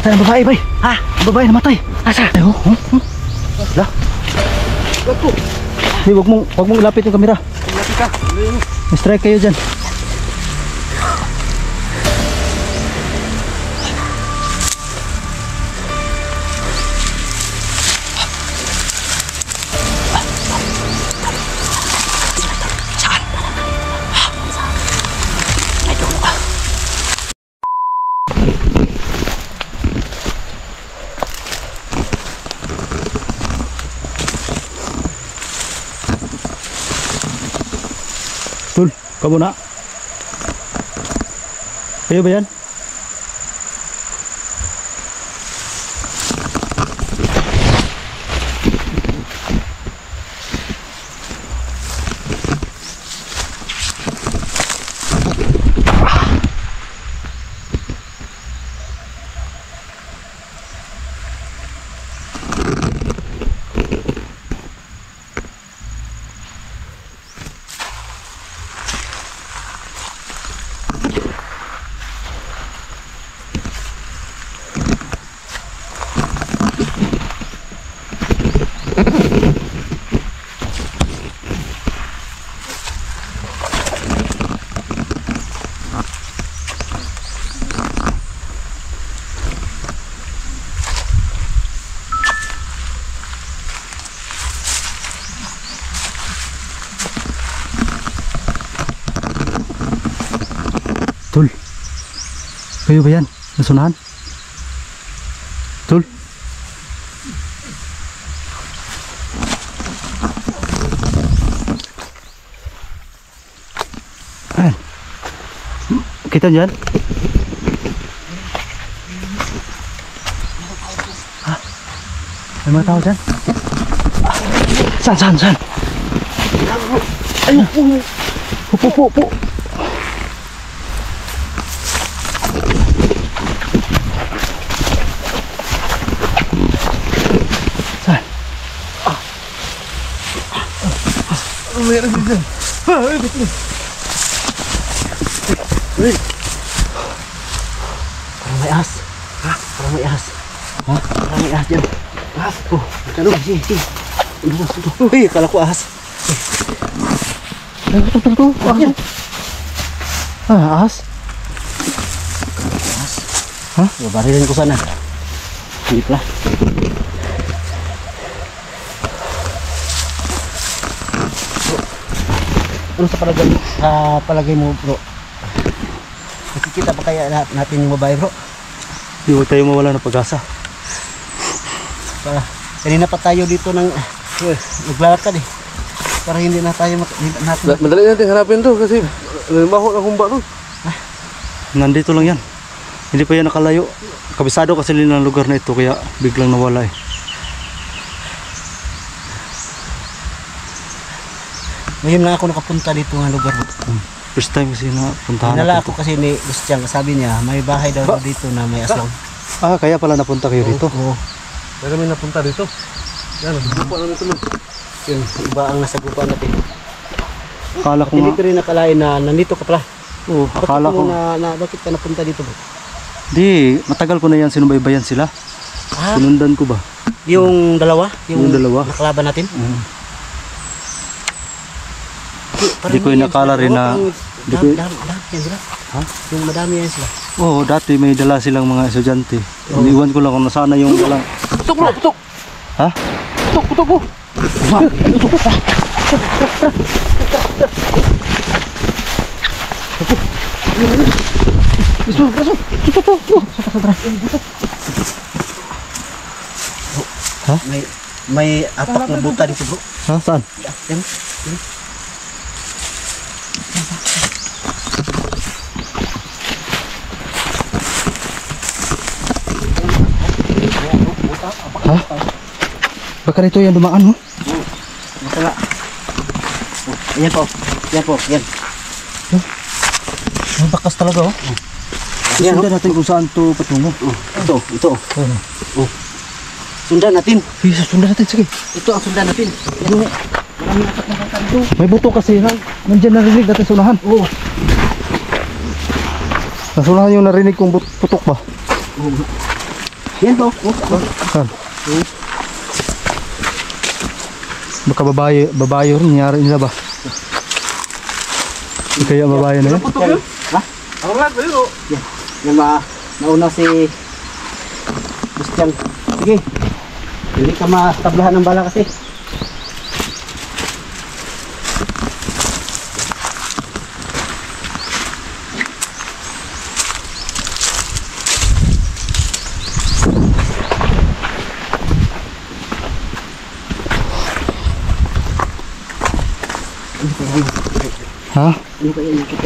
Patay ang babae, bay. Ha? Ang babae namatay. Asa? Ay, oh. Wala. Hey, wag mong ilapit yung kamera. Ilapit ka. Strike kayo dyan. Tul, kamu na? Kayo ba yan? Tul, kayo ba yan? Nasunahan? Tul? Ayan. Kita dyan? Ha? May mga tao dyan? Saan? Ayun! Po. Meron dito. Ay, betul. Uy. Parang may ahas. Ha? Parang may ahas. Ha? Parang may ahas dyan. Ahas. Oh, tanong. Sige. Uy, akala ko ahas. Ito. Ahas. Ahas? Ahas. Ha? Babarilin ko sana. Hindi pala. Ano sa palagay mo, bro? Nakikita pa kaya natin yung babae, bro? Hindi tayo mawala ng pag-asa. Kanina pa tayo dito ng naglalakad eh. Para hindi na tayo natin. Madali natin hanapin to kasi nalimaho ng humba to. Nandito lang yan. Hindi pa yan nakalayo. Kabisado kasi nila ng lugar na ito kaya biglang nawala eh. Ngayon lang ako nakapunta dito ng lugar. First time kasi napuntahan Nala natin ako kasi ni Gustiang, sabi niya may bahay daw dito na may aswang. Ah, kaya pala napunta kayo dito. Oo. Pero may napunta dito. Yan, nagbubupa namin ito. Yung iba ang nasa grupo natin. Akala ko Hindi nga. ko rin nakalain na nandito ka pala. Oo, akala ko. Bakit ka napunta dito, bro? Di, matagal ko na yan sinubaybayan sila. Ah, Sinundan ko ba? yung dalawa? Yung dalawa. Nakalaban natin? Di ko yung nakala rin na. Madami yan sila. Ha? Yung madami yan sila. Oo, dati may dala silang mga estudyante. Iniwan ko lang kung nasaan na yung walang. Putok mo, putok! Ha? Putok mo! Ha? May apak na buta dito, bro. Ha? Saan? Yan. Ha? Baka rito yan dumaan, ho? Masala. Ayan po. Yan po. Yan. Ang bakas talaga, oh. Yan, Sundan natin kung saan to patungo. Ito. Sundan natin. Sige, sundan natin, sige. Ito ang sundan natin. Yan. Maraming apak na buta dito. May buto kasi, ha? Nandiyan narinig natin sa unahan. Oo. Sa unahan yung narinig kong putok ba? Yan po. Saan? Baka babae rin, nangyari nila ba? Kaya babae na yan? Ha? Ako lang, ayun o. Yan nauna si Christian. Sige. Hindi ka matablahan ng bala kasi. Ha? Ano kaya yung kita?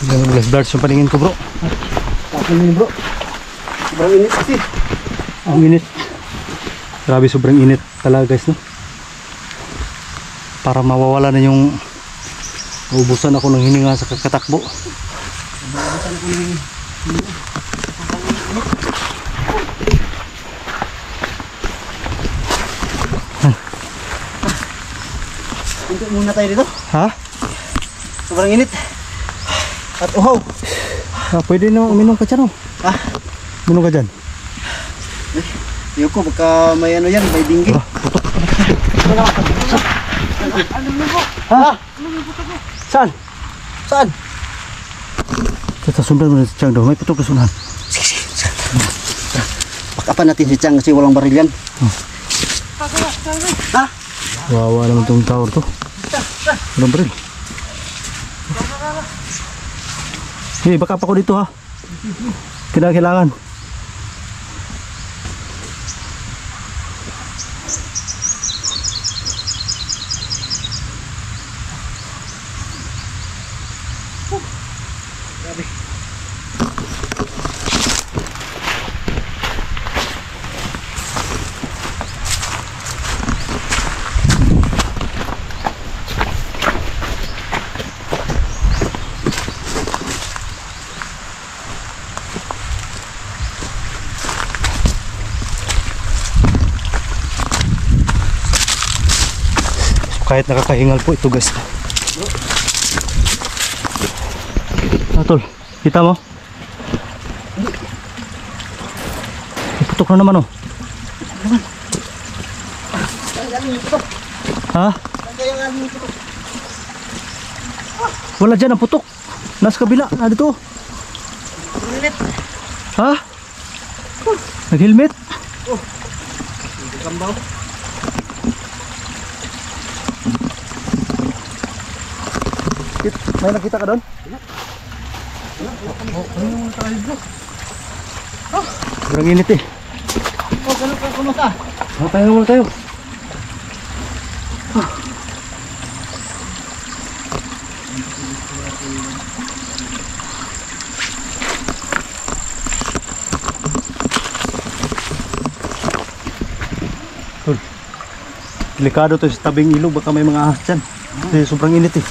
Ganun bless darts yung paningin ko bro. Tapos yun bro. Sobrang init kasi. Ang init. Grabe sobrang init talaga guys no. Para mawawala na yung ubusan ako ng hininga sa kakatakbo. Punta muna tayo dito. Ha? Sobrang init. At uhaw. Pwede na uminom ka dyan oh. Ah, Uminom ka dyan. Yoko, baka may ano yan, may dinggi. Ha? Saan? Saan? Sundan mo na si Chang daw. May putok na sunan. Pakapan natin si Chang kasi walang baril yan. Ha? Wawa naman itong tower to. Walang baril. Hey, baka pa ko dito ha. Kailangan. Kahit nakakahingal po ito guys. Tol, kita mo? Putok na naman oh. Ha? Wala dyan ang putok. Nasa kabila, dito. Ha? Nag-helmet? May nakita ka doon? Sobrang init eh. Oh, ganun ka kumusta? Tayo muna tayo. Tol, delikado to sa tabing ilog, baka may mga ahas dyan. Kasi sobrang init eh.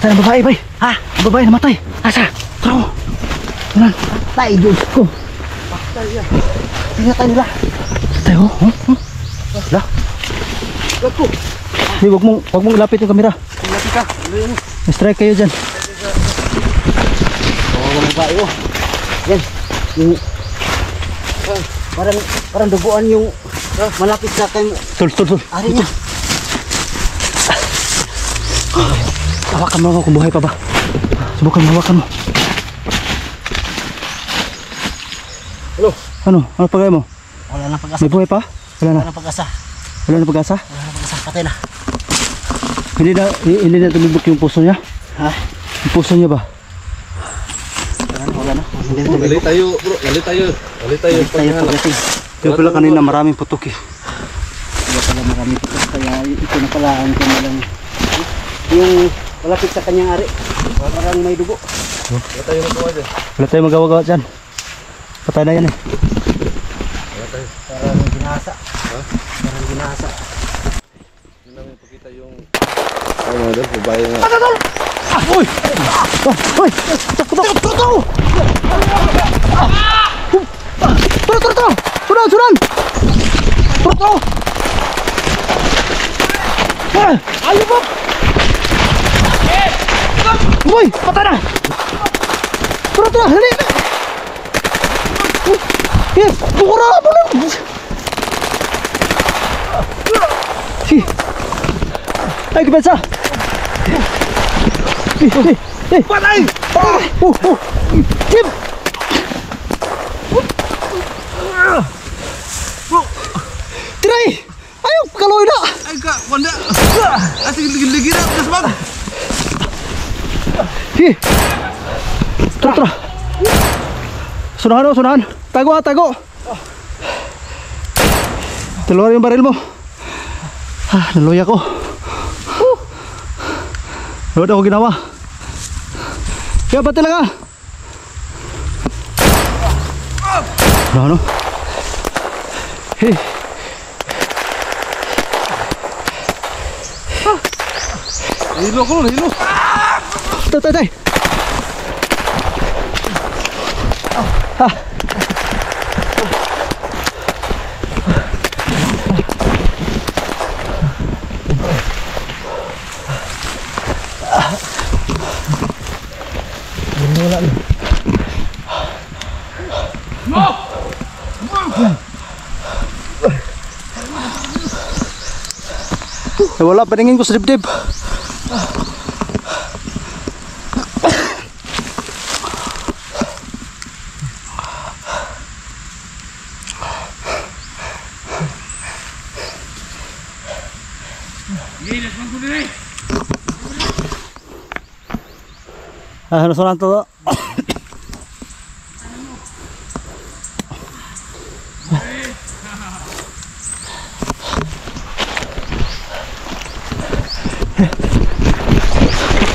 Saan ang babae, bay? Ha? Ang babae namatay. Asa? Tara mo. Tunan. Patay, Diyos ko. Tingnan tayo nila. Tayo, Wala. Gago. Hey, wag mong ilapit yung kamera. Tingnan ka. Ano yan? Strike kayo dyan. Oo, mga bayo. Yan. Yung... parang duguan yung malapit sa kay Tul. ari niya. Hawakan mo ako kung buhay pa ba. Subukan mo, hawakan mo. Hello. Ano pagay mo? Wala nang pag-asa. May buhay pa? Wala na. Wala nang pag-asa. Wala na pag-asa? Wala nang pag-asa. Patay na. Hindi na tumibok yung puso niya? Ha? Yung puso niya ba? Wala na. Hindi na Gali tayo, bro. Gali tayo. tayo pagdating. Kaya pala kanina maraming putok eh. Kaya pala marami ito. Kaya ito na pala ang kamalang. Yung malapit sa kanyang ari. Parang may dugo. Gali tayo na tuwa dyan. Wala tayong magawa-gawa dyan. Patay na yan eh. Parang ginasa. Parang ginasa. Hindi namin pakita yung... Ay, mga doon. Babae nga. Uy! Uy! Takot! Tara! Sunan! Tara! Ayaw mo! Uy! Patay na! Tara! Hali! Yes! Bukura mo lang! Ay, kipensa! Patay! Tim! Tiray! Ayaw! Kaloy na! Ay ka, wanda. Asing ligil-ligil na. Kas bang. Sige! Tara! Sunahan! Tago! Teluar yung baril mo. Naluya ko. Load ako ginawa. Kaya ba't talaga? Ano? Hey! Hilo ko nun, hilo. Tay! Wala, paningin ko sa dibdib. Nasunan to.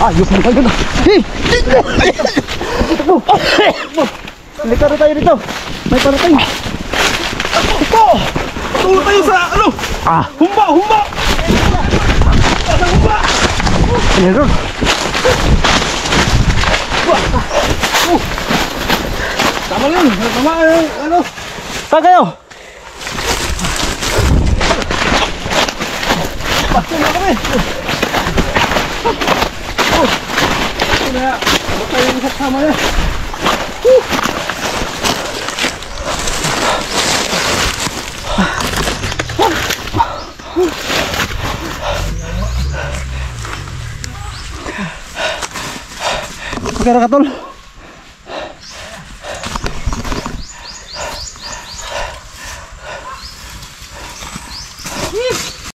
Ayok mo kayo na. Likado tayo dito. May parating. Ito! Tulo tayo sa ano? Humba! Meron. Tama yun. Tama yung ano. Saan kayo? Pasto na kami. Kaya, baka yung kasama niya. Pagkara katol.